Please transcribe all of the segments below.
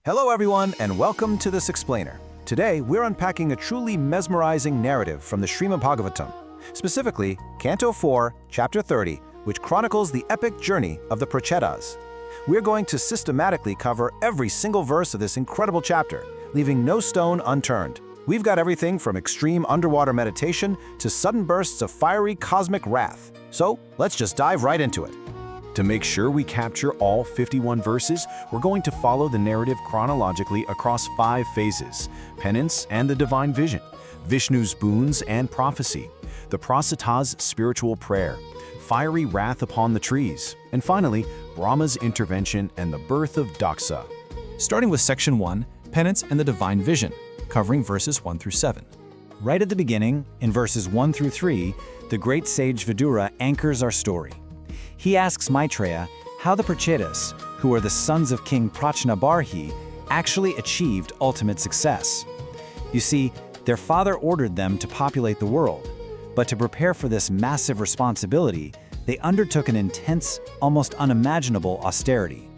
Hello everyone, and welcome to This Explainer. Today, we're unpacking a truly mesmerizing narrative from the Srimad Bhagavatam, specifically Canto 4, Chapter 30, which chronicles the epic journey of the Pracetas. We're going to systematically cover every single verse of this incredible chapter, leaving no stone unturned. We've got everything from extreme underwater meditation to sudden bursts of fiery cosmic wrath. So, let's just dive right into it. To make sure we capture all 51 verses, we're going to follow the narrative chronologically across 5 phases: penance and the divine vision, Viṣṇu's boons and prophecy, the Pracetas' spiritual prayer, fiery wrath upon the trees, and finally, Brahma's intervention and the birth of Daksa. Starting with Section 1, Penance and the Divine Vision, covering verses 1 through 7. Right at the beginning, in verses 1 through 3, the great sage Vidura anchors our story. He asks Maitreya how the Pracetas, who are the sons of King Prācīnabarhi, actually achieved ultimate success. You see, their father ordered them to populate the world, but to prepare for this massive responsibility, they undertook an intense, almost unimaginable austerity.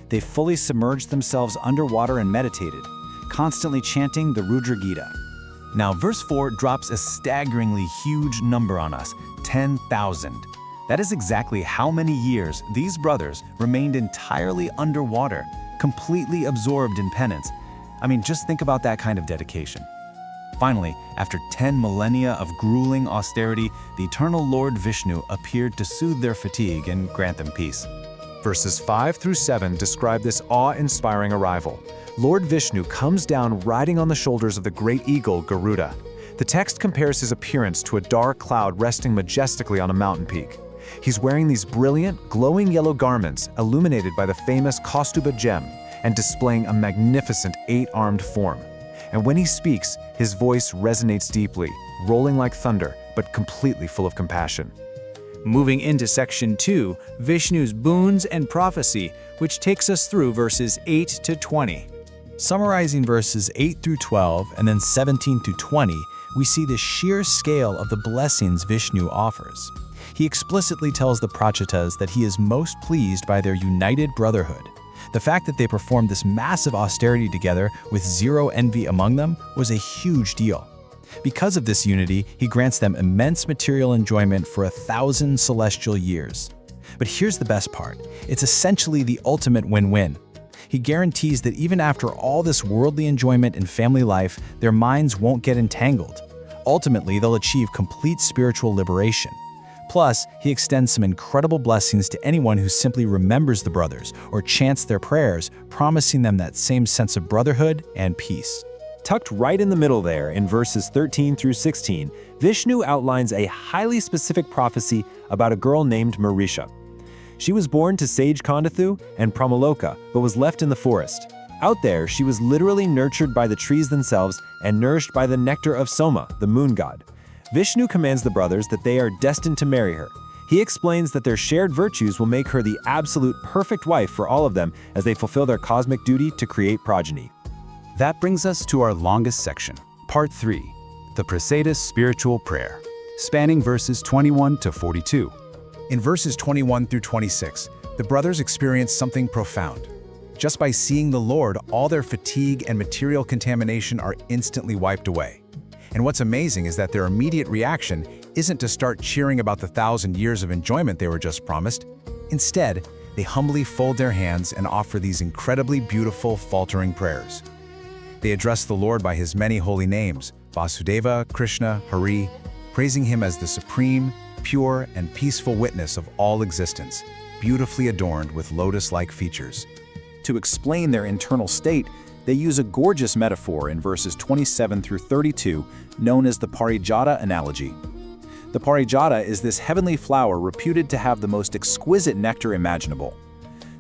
They fully submerged themselves underwater and meditated, constantly chanting the Rudra-gīta. Now, verse 4 drops a staggeringly huge number on us, 10,000. That is exactly how many years these brothers remained entirely underwater, completely absorbed in penance. I mean, just think about that kind of dedication. Finally, after 10 millennia of grueling austerity, the eternal Lord Viṣṇu appeared to soothe their fatigue and grant them peace. Verses 5 through 7 describe this awe-inspiring arrival. Lord Viṣṇu comes down riding on the shoulders of the great eagle Garuḍa. The text compares his appearance to a dark cloud resting majestically on a mountain peak. He's wearing these brilliant, glowing yellow garments illuminated by the famous Kaustuba gem and displaying a magnificent 8-armed form. And when he speaks, his voice resonates deeply, rolling like thunder, but completely full of compassion. Moving into Section 2, Viṣṇu's boons and prophecy, which takes us through verses 8 to 20. Summarizing verses 8 through 12 and then 17 to 20, we see the sheer scale of the blessings Viṣṇu offers. He explicitly tells the Pracetas that he is most pleased by their united brotherhood. The fact that they performed this massive austerity together with zero envy among them was a huge deal. Because of this unity, he grants them immense material enjoyment for 1,000 celestial years. But here's the best part. It's essentially the ultimate win-win. He guarantees that even after all this worldly enjoyment and family life, their minds won't get entangled. Ultimately, they'll achieve complete spiritual liberation. Plus, he extends some incredible blessings to anyone who simply remembers the brothers or chants their prayers, promising them that same sense of brotherhood and peace. Tucked right in the middle there, in verses 13 through 16, Viṣṇu outlines a highly specific prophecy about a girl named Marisha. She was born to sage Kandathu and Pramaloka, but was left in the forest. Out there, she was literally nurtured by the trees themselves and nourished by the nectar of Soma, the moon god. Viṣṇu commands the brothers that they are destined to marry her. He explains that their shared virtues will make her the absolute perfect wife for all of them as they fulfill their cosmic duty to create progeny. That brings us to our longest section, Part 3, the Pracetas' spiritual prayer, spanning verses 21 to 42. In verses 21 through 26, the brothers experience something profound. Just by seeing the Lord, all their fatigue and material contamination are instantly wiped away. And what's amazing is that their immediate reaction isn't to start cheering about the 1,000 years of enjoyment they were just promised. Instead, they humbly fold their hands and offer these incredibly beautiful, faltering prayers. They address the Lord by his many holy names, Vasudeva, Krishna, Hari, praising him as the supreme, pure, and peaceful witness of all existence, beautifully adorned with lotus-like features. To explain their internal state, they use a gorgeous metaphor in verses 27 through 32, known as the Parijata analogy. The Parijata is this heavenly flower reputed to have the most exquisite nectar imaginable.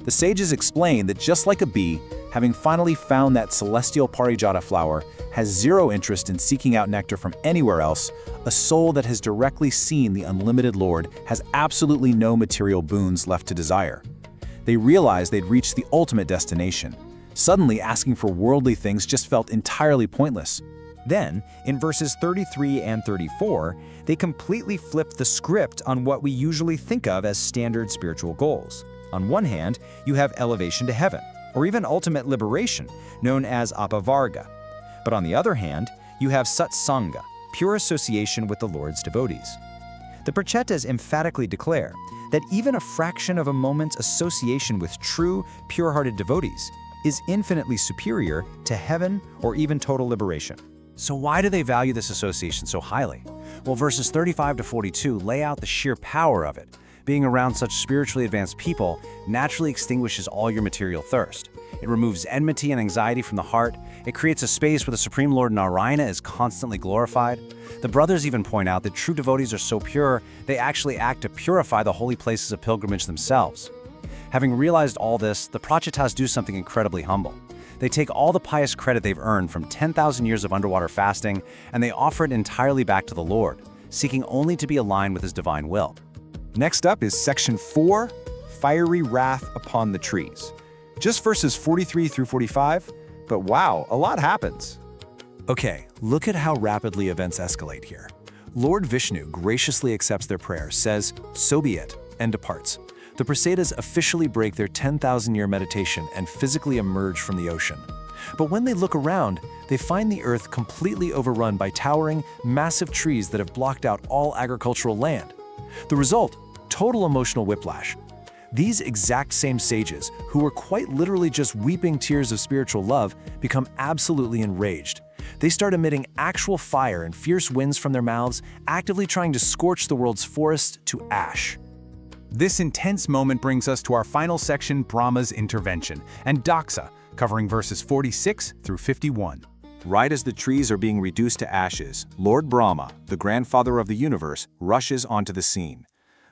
The sages explain that just like a bee, having finally found that celestial Parijata flower, has zero interest in seeking out nectar from anywhere else, a soul that has directly seen the unlimited Lord has absolutely no material boons left to desire. They realized they'd reached the ultimate destination. Suddenly, asking for worldly things just felt entirely pointless. Then, in verses 33 and 34, they completely flip the script on what we usually think of as standard spiritual goals. On one hand, you have elevation to heaven. or even ultimate liberation, known as apavarga. But on the other hand, you have sādhu-saṅga, pure association with the Lord's devotees. The Pracetas emphatically declare that even a fraction of a moment's association with true, pure-hearted devotees is infinitely superior to heaven or even total liberation. So why do they value this association so highly? Well, verses 35 to 42 lay out the sheer power of it. Being around such spiritually advanced people naturally extinguishes all your material thirst. It removes enmity and anxiety from the heart. It creates a space where the Supreme Lord Narayana is constantly glorified. The brothers even point out that true devotees are so pure, they actually act to purify the holy places of pilgrimage themselves. Having realized all this, the Pracetas do something incredibly humble. They take all the pious credit they've earned from 10,000 years of underwater fasting, and they offer it entirely back to the Lord, seeking only to be aligned with His divine will. Next up is section 4, Fiery Wrath Upon the Trees. Just verses 43 through 45, but wow, a lot happens. Okay, look at how rapidly events escalate here. Lord Viṣṇu graciously accepts their prayer, says, "So be it," and departs. The Pracetas officially break their 10,000-year meditation and physically emerge from the ocean. But when they look around, they find the earth completely overrun by towering, massive trees that have blocked out all agricultural land. The result? Total emotional whiplash. These exact same sages, who were quite literally just weeping tears of spiritual love, become absolutely enraged. They start emitting actual fire and fierce winds from their mouths, actively trying to scorch the world's forests to ash. This intense moment brings us to our final section, Brahma's intervention, and Daksa, covering verses 46 through 51. Right as the trees are being reduced to ashes, Lord Brahma, the grandfather of the universe, rushes onto the scene.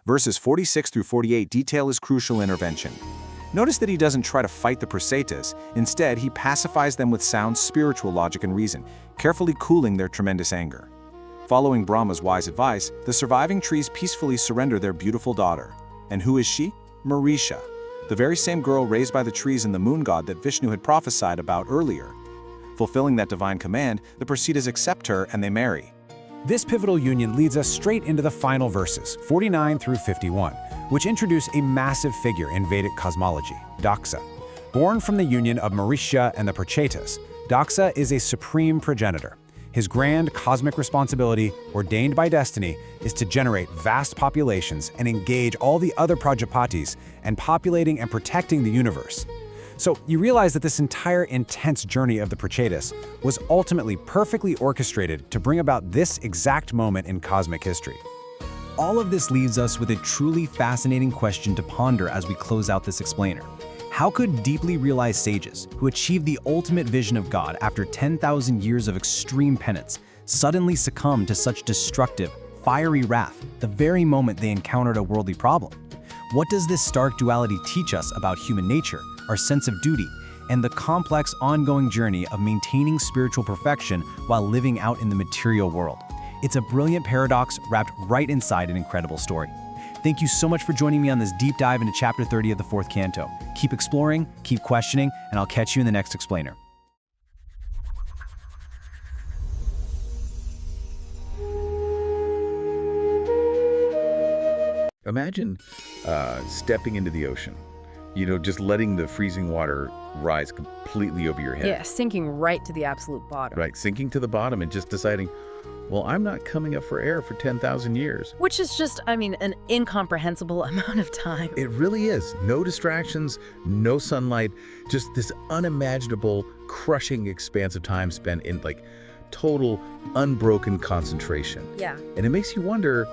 Verses 46 through 48 detail his crucial intervention. Notice that he doesn't try to fight the Pracetas. Instead, he pacifies them with sound spiritual logic and reason, carefully cooling their tremendous anger. Following Brahma's wise advice, the surviving trees peacefully surrender their beautiful daughter. And who is she? Marisha, the very same girl raised by the trees and the moon god that Viṣṇu had prophesied about earlier. Fulfilling that divine command, the Pracetas accept her and they marry. This pivotal union leads us straight into the final verses, 49 through 51, which introduce a massive figure in Vedic cosmology, Daksa. Born from the union of Marisha and the Pracetas, Daksa is a supreme progenitor. His grand cosmic responsibility, ordained by destiny, is to generate vast populations and engage all the other Prajapatis in populating and protecting the universe. So you realize that this entire intense journey of the Pracetas was ultimately perfectly orchestrated to bring about this exact moment in cosmic history. All of this leaves us with a truly fascinating question to ponder as we close out this explainer. How could deeply realized sages, who achieved the ultimate vision of God after 10,000 years of extreme penance, suddenly succumb to such destructive, fiery wrath the very moment they encountered a worldly problem? What does this stark duality teach us about human nature, our sense of duty, and the complex ongoing journey of maintaining spiritual perfection while living out in the material world? It's a brilliant paradox wrapped right inside an incredible story. Thank you so much for joining me on this deep dive into Chapter 30 of the 4th Canto. Keep exploring, keep questioning, and I'll catch you in the next explainer. Imagine stepping into the ocean, just letting the freezing water rise completely over your head. Yeah, sinking right to the absolute bottom. Right, sinking to the bottom and just deciding, well, I'm not coming up for air for 10,000 years. Which is just, an incomprehensible amount of time. It really is. No distractions, no sunlight, just this unimaginable, crushing expanse of time spent in total, unbroken concentration. Yeah. And it makes you wonder,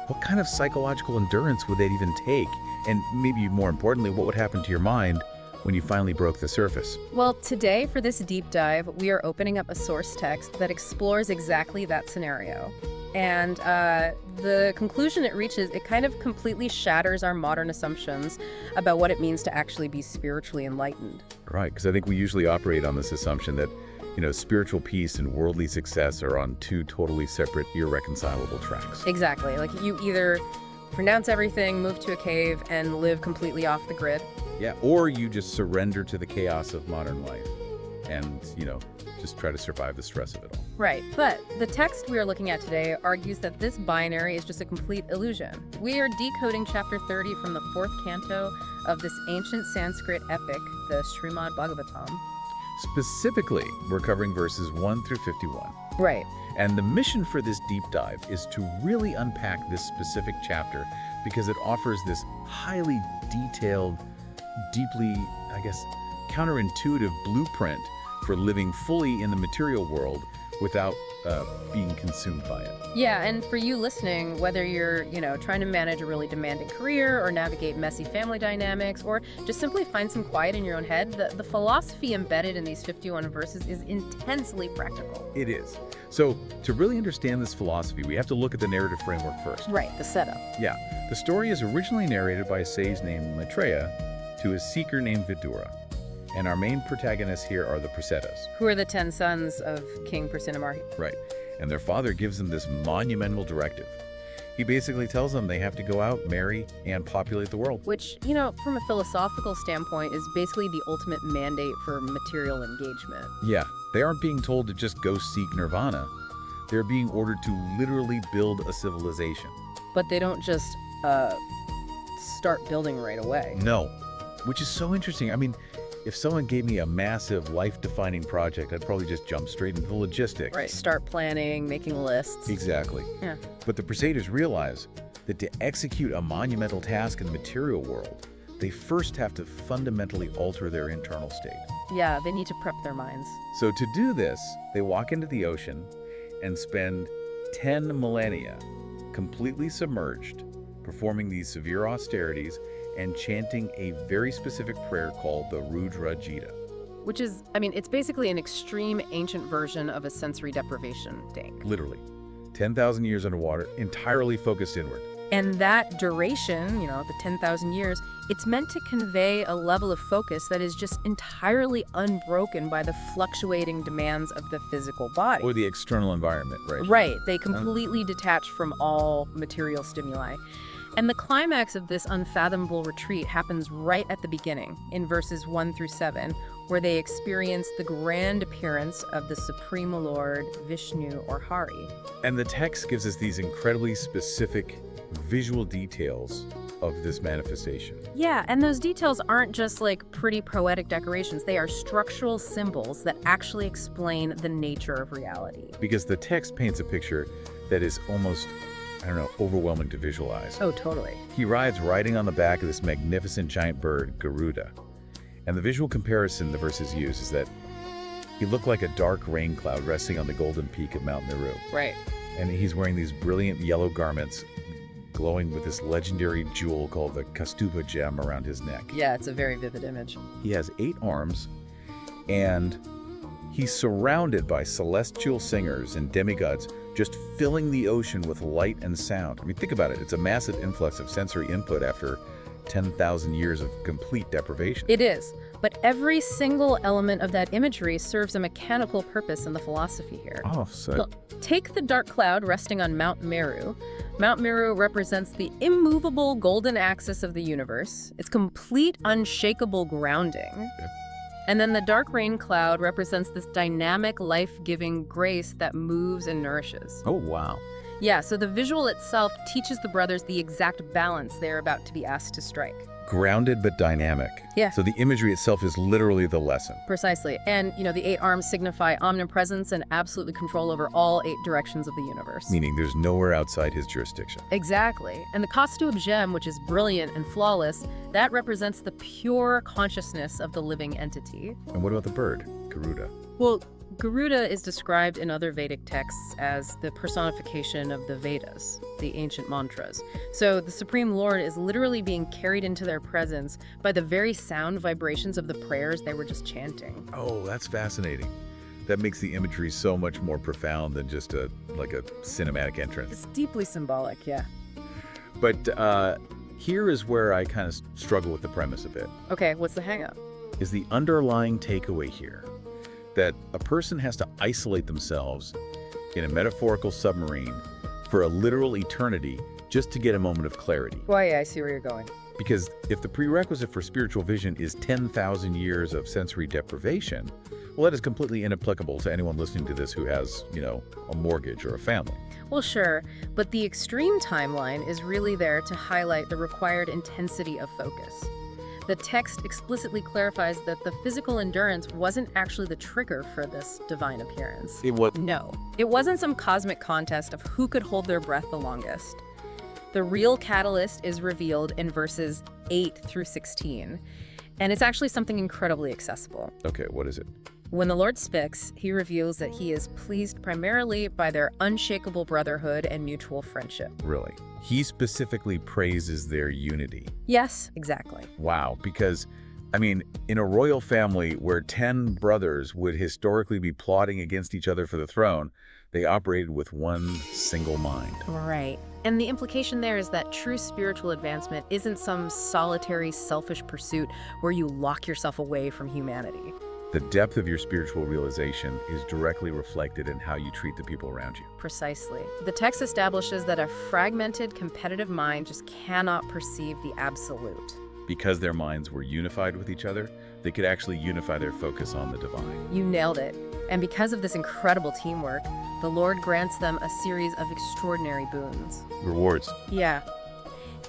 what kind of psychological endurance would that even take? And maybe more importantly, what would happen to your mind when you finally broke the surface? Well, today, for this deep dive, we are opening up a source text that explores exactly that scenario. And the conclusion it reaches, it kind of completely shatters our modern assumptions about what it means to actually be spiritually enlightened. Right, because I think we usually operate on this assumption that, spiritual peace and worldly success are on two totally separate, irreconcilable tracks. Exactly. Like, you either renounce everything, move to a cave, and live completely off the grid. Yeah, or you just surrender to the chaos of modern life and, just try to survive the stress of it all. Right, but the text we are looking at today argues that this binary is just a complete illusion. We are decoding chapter 30 from the 4th canto of this ancient Sanskrit epic, the Srimad Bhagavatam. Specifically, we're covering verses 1 through 51. Right. And the mission for this deep dive is to really unpack this specific chapter because it offers this highly detailed, deeply, I guess, counterintuitive blueprint for living fully in the material world without being consumed by it. Yeah, and for you listening, whether you're, trying to manage a really demanding career or navigate messy family dynamics or just simply find some quiet in your own head, the philosophy embedded in these 51 verses is intensely practical. It is. So to really understand this philosophy, we have to look at the narrative framework first. Right, the setup. Yeah. The story is originally narrated by a sage named Maitreya to a seeker named Vidura. And our main protagonists here are the Pracetas. Who are the 10 sons of King Prācīnabarhi. Right. And their father gives them this monumental directive. He basically tells them they have to go out, marry, and populate the world. Which, from a philosophical standpoint, is basically the ultimate mandate for material engagement. Yeah. They aren't being told to just go seek nirvana. They're being ordered to literally build a civilization. But they don't just start building right away. No. Which is so interesting. I mean, if someone gave me a massive, life-defining project, I'd probably just jump straight into the logistics. Right, start planning, making lists. Exactly. Yeah. But the Pracetas realize that to execute a monumental task in the material world, they first have to fundamentally alter their internal state. Yeah, they need to prep their minds. So to do this, they walk into the ocean and spend 10 millennia completely submerged, performing these severe austerities and chanting a very specific prayer called the Rudra-gīta. Which is, it's basically an extreme ancient version of a sensory deprivation dank. Literally. 10,000 years underwater, entirely focused inward. And that duration, the 10,000 years, it's meant to convey a level of focus that is just entirely unbroken by the fluctuating demands of the physical body. Or the external environment, right? Right. They completely detach from all material stimuli. And the climax of this unfathomable retreat happens right at the beginning, in verses 1 through 7, where they experience the grand appearance of the Supreme Lord, Viṣṇu or Hari. And the text gives us these incredibly specific visual details of this manifestation. Yeah, and those details aren't just like pretty poetic decorations. They are structural symbols that actually explain the nature of reality. Because the text paints a picture that is almost, overwhelming to visualize. Oh, totally. He rides riding on the back of this magnificent giant bird, Garuḍa. And the visual comparison the verses use is that he looked like a dark rain cloud resting on the golden peak of Mount Meru. Right. And he's wearing these brilliant yellow garments, glowing with this legendary jewel called the Kaustubha gem around his neck. Yeah, it's a very vivid image. He has 8 arms, and he's surrounded by celestial singers and demigods just filling the ocean with light and sound. I mean, think about it. It's a massive influx of sensory input after 10,000 years of complete deprivation. It is, but every single element of that imagery serves a mechanical purpose in the philosophy here. Oh, so... Take the dark cloud resting on Mount Meru. Mount Meru represents the immovable golden axis of the universe. It's complete, unshakable grounding. Yep. And then the dark rain cloud represents this dynamic, life-giving grace that moves and nourishes. Oh, wow. Yeah, so the visual itself teaches the brothers the exact balance they're about to be asked to strike. Grounded but dynamic. Yeah. So the imagery itself is literally the lesson. Precisely. And, the 8 arms signify omnipresence and absolutely control over all 8 directions of the universe. Meaning there's nowhere outside his jurisdiction. Exactly. And the Kaustubha gem, which is brilliant and flawless, that represents the pure consciousness of the living entity. And what about the bird, Garuḍa? Well, Garuda is described in other Vedic texts as the personification of the Vedas, the ancient mantras. So the Supreme Lord is literally being carried into their presence by the very sound vibrations of the prayers they were just chanting. Oh, that's fascinating. That makes the imagery so much more profound than just a cinematic entrance. It's deeply symbolic, yeah. But here is where I kind of struggle with the premise a bit. Okay, what's the hang-up? Is the underlying takeaway here that a person has to isolate themselves in a metaphorical submarine for a literal eternity just to get a moment of clarity. Why, I see where you're going. Because if the prerequisite for spiritual vision is 10,000 years of sensory deprivation, well, that is completely inapplicable to anyone listening to this who has, a mortgage or a family. Well, sure, but the extreme timeline is really there to highlight the required intensity of focus. The text explicitly clarifies that the physical endurance wasn't actually the trigger for this divine appearance. It was. No, it wasn't some cosmic contest of who could hold their breath the longest. The real catalyst is revealed in verses 8 through 16, and it's actually something incredibly accessible. Okay, what is it? When the Lord speaks, he reveals that he is pleased primarily by their unshakable brotherhood and mutual friendship. Really? He specifically praises their unity. Yes, exactly. Wow, because, in a royal family where 10 brothers would historically be plotting against each other for the throne, they operated with one single mind. Right. And the implication there is that true spiritual advancement isn't some solitary, selfish pursuit where you lock yourself away from humanity. The depth of your spiritual realization is directly reflected in how you treat the people around you. Precisely. The text establishes that a fragmented, competitive mind just cannot perceive the absolute. Because their minds were unified with each other, they could actually unify their focus on the divine. You nailed it. And because of this incredible teamwork, the Lord grants them a series of extraordinary boons. Rewards. Yeah.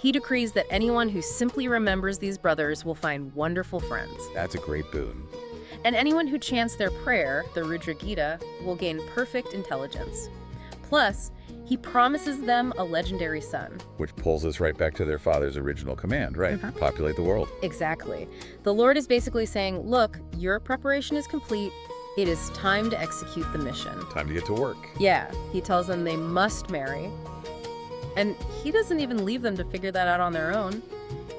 He decrees that anyone who simply remembers these brothers will find wonderful friends. That's a great boon. And anyone who chants their prayer, the Rudra-gīta, will gain perfect intelligence. Plus, he promises them a legendary son. Which pulls us right back to their father's original command, right? Populate the world. Exactly. The Lord is basically saying, look, your preparation is complete. It is time to execute the mission. Time to get to work. Yeah, he tells them they must marry. And he doesn't even leave them to figure that out on their own.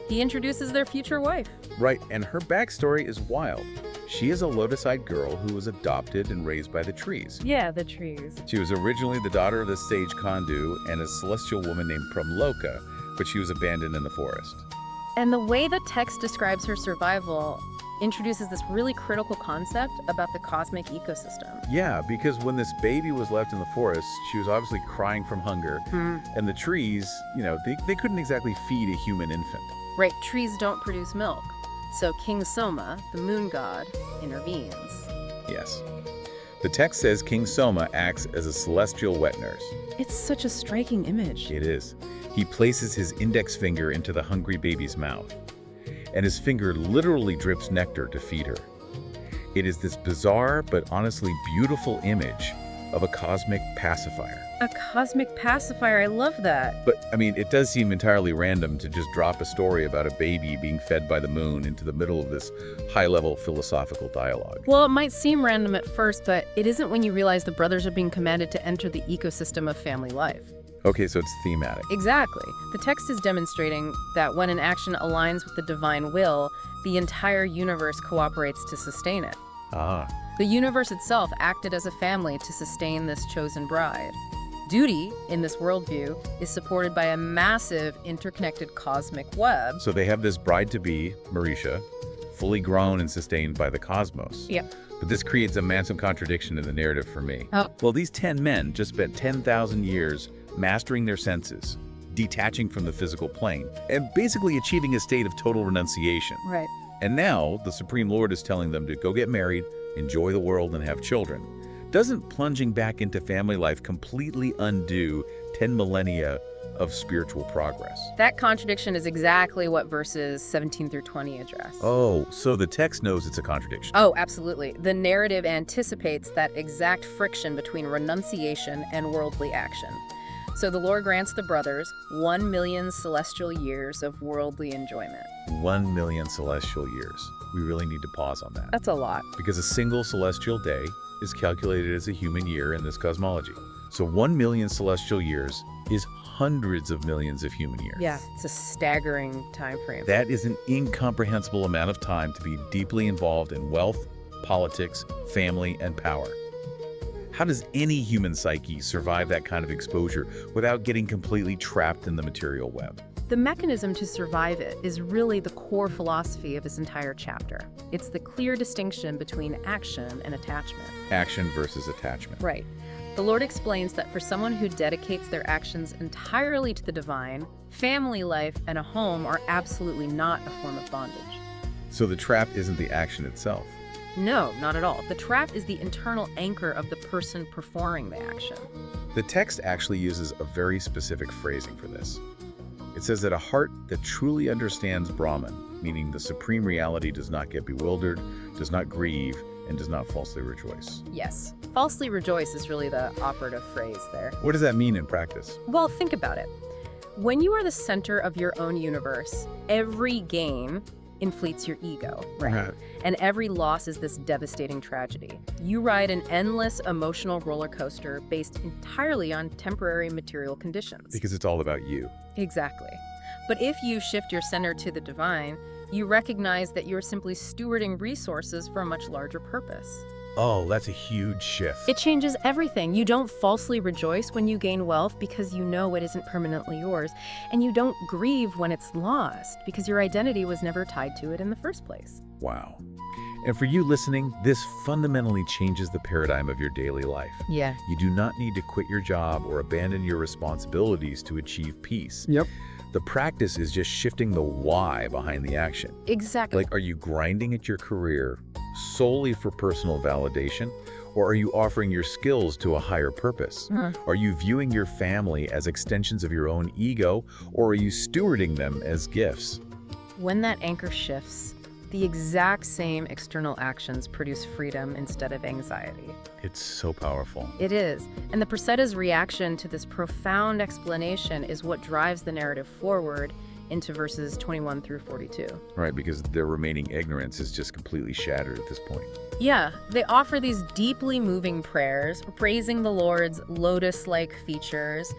He introduces their future wife. Right, and her backstory is wild. She is a lotus-eyed girl who was adopted and raised by the trees. Yeah, the trees. She was originally the daughter of the sage Canto and a celestial woman named Pramloka, but she was abandoned in the forest. And the way the text describes her survival introduces this really critical concept about the cosmic ecosystem. Yeah, because when this baby was left in the forest, she was obviously crying from hunger, and the trees, they couldn't exactly feed a human infant. Right, trees don't produce milk. So King Soma, the moon god, intervenes. Yes. The text says King Soma acts as a celestial wet nurse. It's such a striking image. It is. He places his index finger into the hungry baby's mouth, and his finger literally drips nectar to feed her. It is this bizarre but honestly beautiful image of a cosmic pacifier. A cosmic pacifier, I love that. But, it does seem entirely random to just drop a story about a baby being fed by the moon into the middle of this high-level philosophical dialogue. Well, it might seem random at first, but it isn't when you realize the brothers are being commanded to enter the ecosystem of family life. Okay, so it's thematic. Exactly. The text is demonstrating that when an action aligns with the divine will, the entire universe cooperates to sustain it. Ah. The universe itself acted as a family to sustain this chosen bride. Duty, in this worldview, is supported by a massive interconnected cosmic web. So they have this bride-to-be, Marisha, fully grown and sustained by the cosmos. Yep. But this creates a massive contradiction in the narrative for me. Oh. Well, these 10 men just spent 10,000 years mastering their senses, detaching from the physical plane, and basically achieving a state of total renunciation. Right. And now the Supreme Lord is telling them to go get married, enjoy the world, and have children. Doesn't plunging back into family life completely undo 10 millennia of spiritual progress? That contradiction is exactly what verses 17 through 20 address. Oh, so the text knows it's a contradiction. Oh, absolutely. The narrative anticipates that exact friction between renunciation and worldly action. So the Lord grants the brothers 1 million celestial years of worldly enjoyment. 1 million celestial years. We really need to pause on that. That's a lot. Because a single celestial day is calculated as a human year in this cosmology. So 1 million celestial years is hundreds of millions of human years. Yeah, it's a staggering time frame. That is an incomprehensible amount of time to be deeply involved in wealth, politics, family, and power. How does any human psyche survive that kind of exposure without getting completely trapped in the material web? The mechanism to survive it is really the core philosophy of this entire chapter. It's the clear distinction between action and attachment. Action versus attachment. Right. The Lord explains that for someone who dedicates their actions entirely to the divine, family life and a home are absolutely not a form of bondage. So the trap isn't the action itself. No, not at all. The trap is the internal anchor of the person performing the action. The text actually uses a very specific phrasing for this. It says that a heart that truly understands Brahman, meaning the supreme reality, does not get bewildered, does not grieve, and does not falsely rejoice. Yes, falsely rejoice is really the operative phrase there. What does that mean in practice? Well, think about it. When you are the center of your own universe, every gain inflates your ego, right? And every loss is this devastating tragedy. You ride an endless emotional roller coaster based entirely on temporary material conditions. Because it's all about you. Exactly. But if you shift your center to the divine, you recognize that you're simply stewarding resources for a much larger purpose. Oh, that's a huge shift. It changes everything. You don't falsely rejoice when you gain wealth because you know it isn't permanently yours, and you don't grieve when it's lost because your identity was never tied to it in the first place. Wow. And for you listening, this fundamentally changes the paradigm of your daily life. Yeah. You do not need to quit your job or abandon your responsibilities to achieve peace. Yep. The practice is just shifting the why behind the action. Exactly. Like, are you grinding at your career solely for personal validation? Or are you offering your skills to a higher purpose? Are you viewing your family as extensions of your own ego, or are you stewarding them as gifts? When that anchor shifts, the exact same external actions produce freedom instead of anxiety. It's so powerful. It is. And the Pracetas' reaction to this profound explanation is what drives the narrative forward into verses 21 through 42. Right, because their remaining ignorance is just completely shattered at this point. Yeah, they offer these deeply moving prayers, praising the Lord's lotus-like features,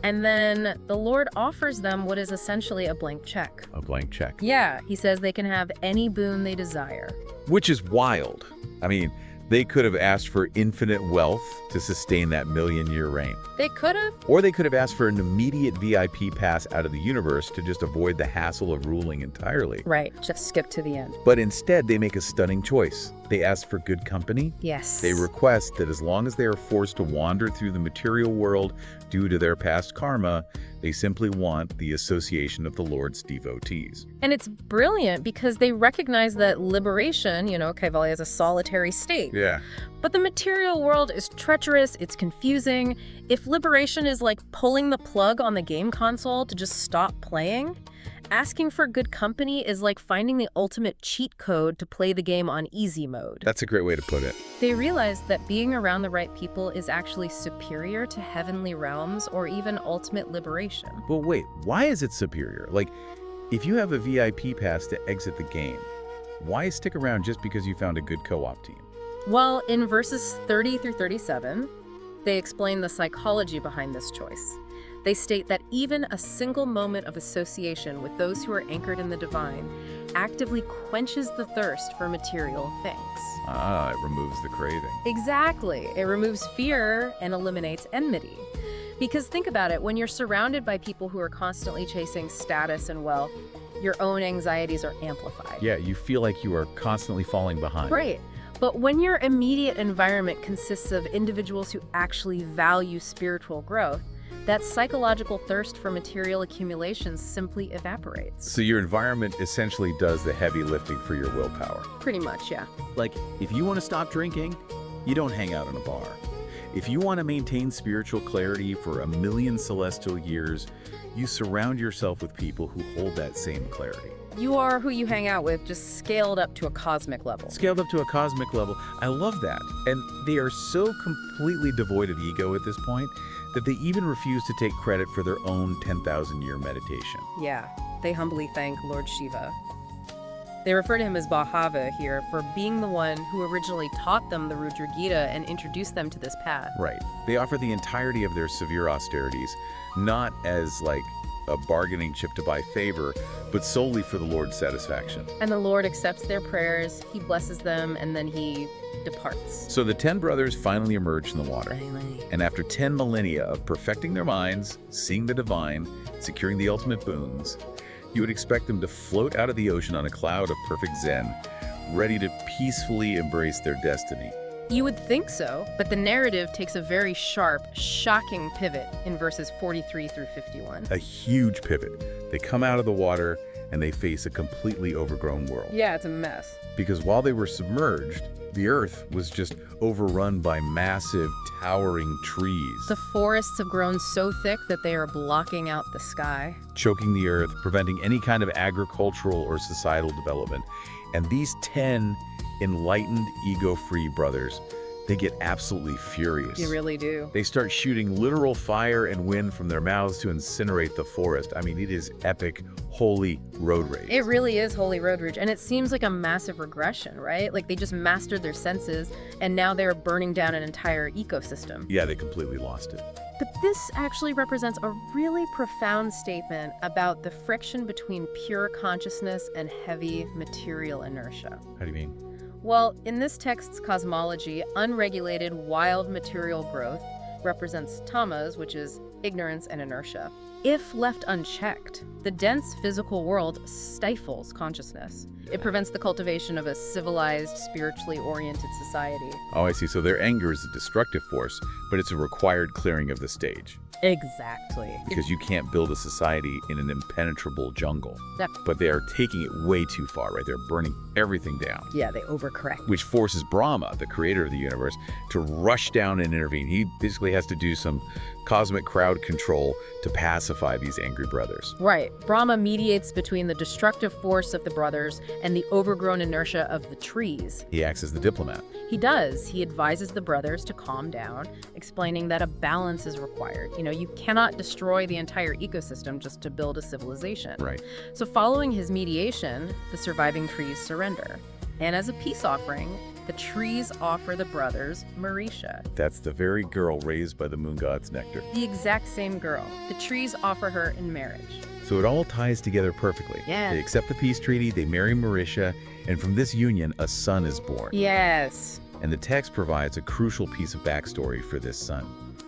and then the Lord offers them what is essentially a blank check. A blank check. Yeah, he says they can have any boon they desire. Which is wild. I mean, they could have asked for infinite wealth to sustain that million-year reign. They could have. Or they could have asked for an immediate VIP pass out of the universe to just avoid the hassle of ruling entirely. Right, just skip to the end. But instead, they make a stunning choice. They ask for good company. Yes. They request that as long as they are forced to wander through the material world due to their past karma, they simply want the association of the Lord's devotees. And it's brilliant because they recognize that liberation, Kaivalya is a solitary state. Yeah. But the material world is treacherous, it's confusing. If liberation is like pulling the plug on the game console to just stop playing, asking for good company is like finding the ultimate cheat code to play the game on easy mode. That's a great way to put it. They realize that being around the right people is actually superior to heavenly realms or even ultimate liberation. But wait, why is it superior? Like, if you have a VIP pass to exit the game, why stick around just because you found a good co-op team? Well, in verses 30 through 37, they explain the psychology behind this choice. They state that even a single moment of association with those who are anchored in the divine actively quenches the thirst for material things. Ah, it removes the craving. Exactly. It removes fear and eliminates enmity. Because think about it, when you're surrounded by people who are constantly chasing status and wealth, your own anxieties are amplified. Yeah, you feel like you are constantly falling behind. Right. But when your immediate environment consists of individuals who actually value spiritual growth, that psychological thirst for material accumulations simply evaporates. So your environment essentially does the heavy lifting for your willpower. Pretty much, yeah. Like, if you want to stop drinking, you don't hang out in a bar. If you want to maintain spiritual clarity for 1,000,000 celestial years, you surround yourself with people who hold that same clarity. You are who you hang out with, just scaled up to a cosmic level. Scaled up to a cosmic level. I love that. And they are so completely devoid of ego at this point that they even refuse to take credit for their own 10,000-year meditation. Yeah, they humbly thank Lord Śiva. They refer to him as Bhāgavatam here for being the one who originally taught them the Rudra-gīta and introduced them to this path. Right. They offer the entirety of their severe austerities, not as like a bargaining chip to buy favor, but solely for the Lord's satisfaction. And the Lord accepts their prayers, he blesses them, and then he departs. So the 10 brothers finally emerge from the water. And after 10 millennia of perfecting their minds, seeing the divine, securing the ultimate boons, you would expect them to float out of the ocean on a cloud of perfect zen, ready to peacefully embrace their destiny. You would think so, but the narrative takes a very sharp, shocking pivot in verses 43 through 51. A huge pivot. They come out of the water and they face a completely overgrown world. Yeah, it's a mess. Because while they were submerged, the earth was just overrun by massive, towering trees. The forests have grown so thick that they are blocking out the sky, choking the earth, preventing any kind of agricultural or societal development. And these 10 enlightened, ego-free brothers, they get absolutely furious. You really do. They start shooting literal fire and wind from their mouths to incinerate the forest. I mean, it is epic, holy road rage. It really is holy road rage, and it seems like a massive regression, right? Like they just mastered their senses, and now they're burning down an entire ecosystem. Yeah, they completely lost it. But this actually represents a really profound statement about the friction between pure consciousness and heavy material inertia. How do you mean? Well, in this text's cosmology, unregulated, wild material growth represents tamas, which is ignorance and inertia. If left unchecked, the dense physical world stifles consciousness. It prevents the cultivation of a civilized, spiritually oriented society. Oh, I see. So their anger is a destructive force, but it's a required clearing of the stage. Exactly. Because you can't build a society in an impenetrable jungle. Yep. But they are taking it way too far, right? They're burning everything down. Yeah, they overcorrect. Which forces Brahma, the creator of the universe, to rush down and intervene. He basically has to do some cosmic crowd control to pacify these angry brothers. Right. Brahma mediates between the destructive force of the brothers and the overgrown inertia of the trees. He acts as the diplomat. He does. He advises the brothers to calm down, explaining that a balance is required. You cannot destroy the entire ecosystem just to build a civilization. Right. So following his mediation, the surviving trees surrender. And as a peace offering, the trees offer the brothers Marisha. That's the very girl raised by the moon god's nectar. The exact same girl. The trees offer her in marriage. So it all ties together perfectly. Yeah. They accept the peace treaty, they marry Marisha, and from this union, a son is born. Yes. And the text provides a crucial piece of backstory for this son.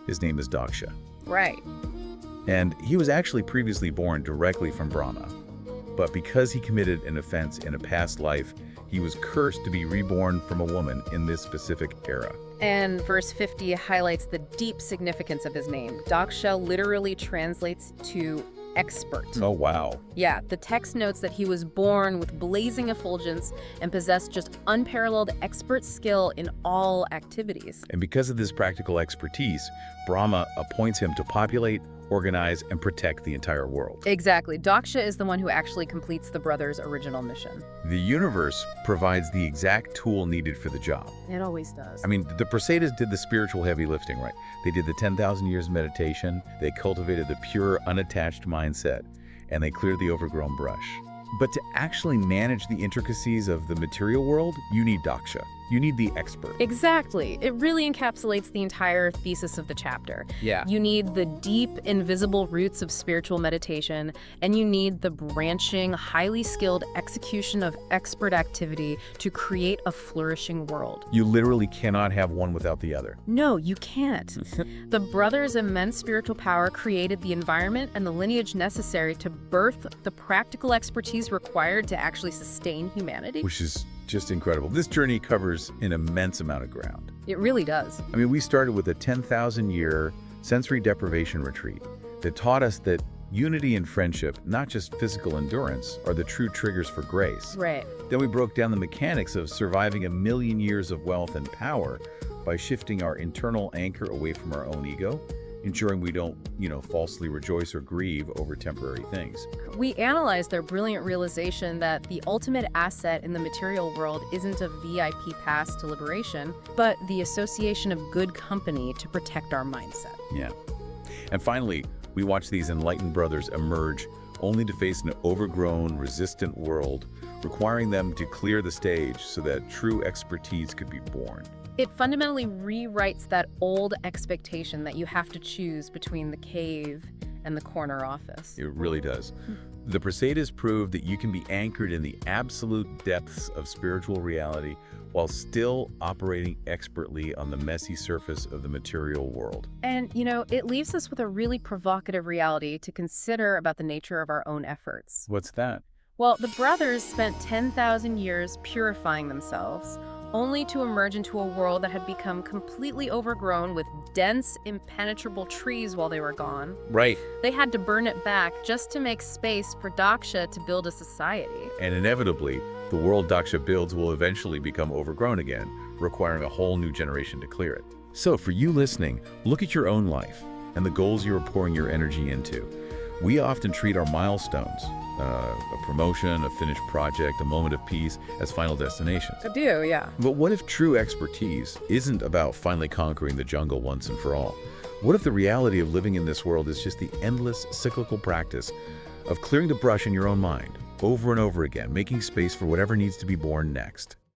His name is Daksha. Right. And he was actually previously born directly from Brahma. But because he committed an offense in a past life, he was cursed to be reborn from a woman in this specific era. And verse 50 highlights the deep significance of his name. Daksha literally translates to expert. Oh, wow. Yeah, the text notes that he was born with blazing effulgence and possessed just unparalleled expert skill in all activities. And because of this practical expertise, Brahma appoints him to populate, organize, and protect the entire world. Exactly. Daksha is the one who actually completes the brothers' original mission. The universe provides the exact tool needed for the job. It always does. I mean, the Pracetas did the spiritual heavy lifting, right? They did the 10,000 years of meditation, they cultivated the pure, unattached mindset, and they cleared the overgrown brush. But to actually manage the intricacies of the material world, you need Daksha. You need the expert. Exactly. It really encapsulates the entire thesis of the chapter. Yeah. You need the deep, invisible roots of spiritual meditation, and you need the branching, highly skilled execution of expert activity to create a flourishing world. You literally cannot have one without the other. No, you can't. The brothers' immense spiritual power created the environment and the lineage necessary to birth the practical expertise required to actually sustain humanity. Which is just incredible. This journey covers an immense amount of ground. It really does. I mean, we started with a 10,000-year sensory deprivation retreat that taught us that unity and friendship, not just physical endurance, are the true triggers for grace. Right. Then we broke down the mechanics of surviving 1,000,000 years of wealth and power by shifting our internal anchor away from our own ego, ensuring we don't, falsely rejoice or grieve over temporary things. We analyzed their brilliant realization that the ultimate asset in the material world isn't a VIP pass to liberation, but the association of good company to protect our mindset. Yeah. And finally, we watched these enlightened brothers emerge only to face an overgrown, resistant world, requiring them to clear the stage so that true expertise could be born. It fundamentally rewrites that old expectation that you have to choose between the cave and the corner office. It really does. The Pracetas prove that you can be anchored in the absolute depths of spiritual reality while still operating expertly on the messy surface of the material world. And, it leaves us with a really provocative reality to consider about the nature of our own efforts. What's that? Well, the brothers spent 10,000 years purifying themselves, only to emerge into a world that had become completely overgrown with dense, impenetrable trees while they were gone. Right. They had to burn it back just to make space for Daksha to build a society. And inevitably, the world Daksha builds will eventually become overgrown again, requiring a whole new generation to clear it. So for you listening, look at your own life and the goals you are pouring your energy into. We often treat our milestones, a promotion, a finished project, a moment of peace, as final destinations. I do, yeah. But what if true expertise isn't about finally conquering the jungle once and for all? What if the reality of living in this world is just the endless cyclical practice of clearing the brush in your own mind, over and over again, making space for whatever needs to be born next?